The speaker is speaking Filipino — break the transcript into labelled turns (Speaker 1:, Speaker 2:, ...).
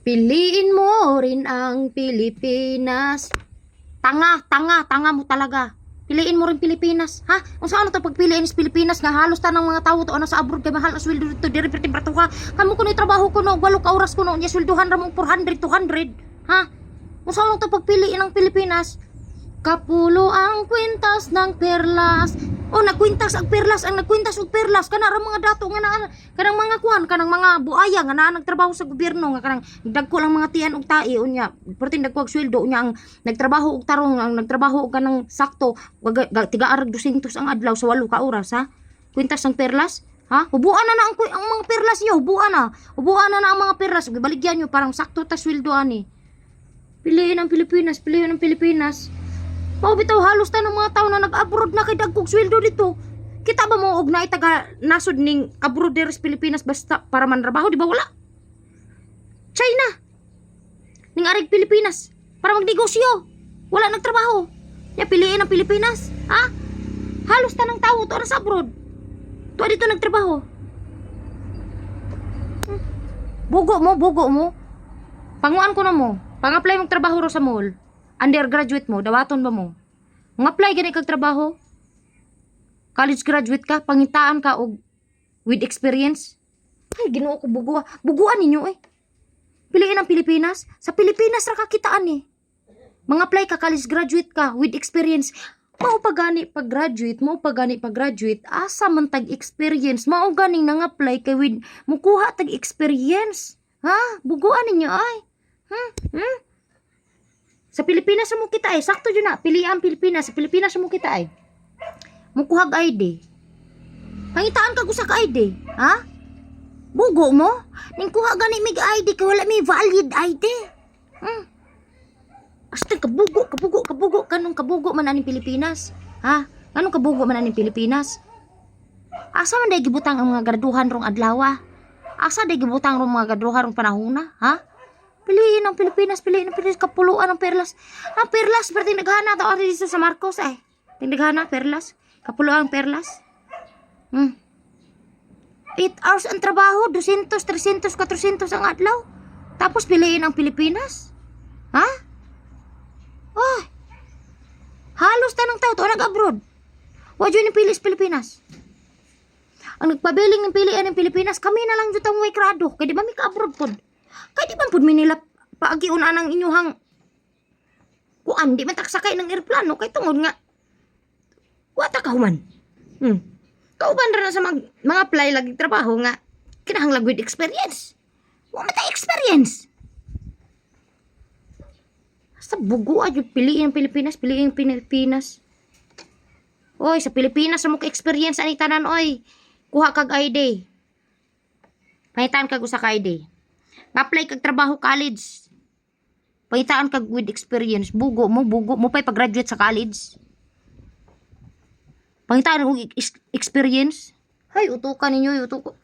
Speaker 1: Piliin mo rin ang Pilipinas. Tanga mo talaga. Piliin mo rin Pilipinas, ha? Kung saan to pagpiliin is Pilipinas nga halos tanang mga tao to ano sa abroad kay mahal ang sweldo dito diri perti ka. Kamo kuno trabaho kuno 8 ka oras kuno nya sweldohan ra mo 400 200, ha? Kung saan to pagpiliin ang Pilipinas? Kapulo ang kwintas ng perlas. O nagkwintas ang perlas, ang nagkwintas og perlas kana ra mga dato nga na kanang mga kuan, kanang mga buaya nga na nagtrabaho sa gobyerno nga kanang dagko lang mga tiyan og tai unya. Perti dagko og sweldo unya ang nagtrabaho og tarong, ang nagtrabaho og kanang sakto tiga-arag 200 ang adlaw sa 8 ka oras, ha? Kwintas ng perlas? Ha? Hubuan na ang mga perlas niyo, hubuan na. Hubuan na ang mga perlas. Baligyan niyo parang sakto ta sweldo ani. Piliin ang Pilipinas, piliin ang Pilipinas. Mao bitaw halos ta ng mga tao na nag-abroad na kay dagkog sweldo dito. Kita ba mo og naay taga nasod ning abroad diri sa Pilipinas basta para manrabaho di ba wala? China. Ning arig Pilipinas para magnegosyo. Wala nagtrabaho. Ya piliin ang Pilipinas, ha? Halos ta ng tao to sa abroad. To dito nagtrabaho. Bugo mo. Panguan ko na mo. Pang-apply mong trabaho ro sa mall. Undergraduate mo, dawaton ba mo? Mag-apply gani kag trabaho? College graduate ka, pangitaan ka og with experience? Ay, Ginoo ko buguan ninyo eh. Piliin ang Pilipinas. Sa Pilipinas ra ka kitaan eh. Mag-apply ka, college graduate ka with experience. Mao pa gani pag-graduate, asa man tag experience. Mao ganing nang-apply kay with mukuha tag experience. Ha? Buguan ninyo ay. Sa Pilipinas mo kita ay sakto jud na pili ang Pilipinas. Sa Pilipinas mo kita ay mukuhag ID. Pangitaan ka gusa ka ID, ha? Bugo mo ning kuha gani mig ID kay wala may valid ID. Hasta kabugo kanong kabugo man aning Pilipinas, ha? Kanong kabugo man aning Pilipinas? Asa man day gibutang ang mga graduhan rong adlaw? Asa day gibutang rong mga graduhan rong panahona, ha? Piliin ang Pilipinas, kapuluan ang perlas. Ang perlas, berarti naghana tao dito sa Marcos eh. Naghana, perlas. Kapuluan ang perlas. 8 hours ang trabaho, 200, 300, 400 ang adlaw. Tapos piliin ang Pilipinas. Ha? Oh, halos tanang tao to nag-abroad. Wadyo ni pilis Pilipinas. Ang nagpabiling ng pilian ng Pilipinas, kami na lang jutang way krado. Kaya di ba may ka-abroad pod? Kaya di ba po minila paagiun anang inyuhang kuan, di man taksakay ng aeroplano kay tungod nga wata ka human. Kauban ra na sa mga apply lagi trabaho nga kinahanglan with experience. Wa man ta experience. Sa bugo ayo piliin ang Pilipinas, piliin ang Pilipinas. Oy, sa Pilipinas mo ka experience ani tanan oy. Kuha kag ID. Pangitan kag usa ka ID. Apply kag trabaho college. Pangitaan kag with experience. Bugo mo pa'y pag-graduate sa college. Pangitaan og experience. Hay, utukan ninyo, utuko.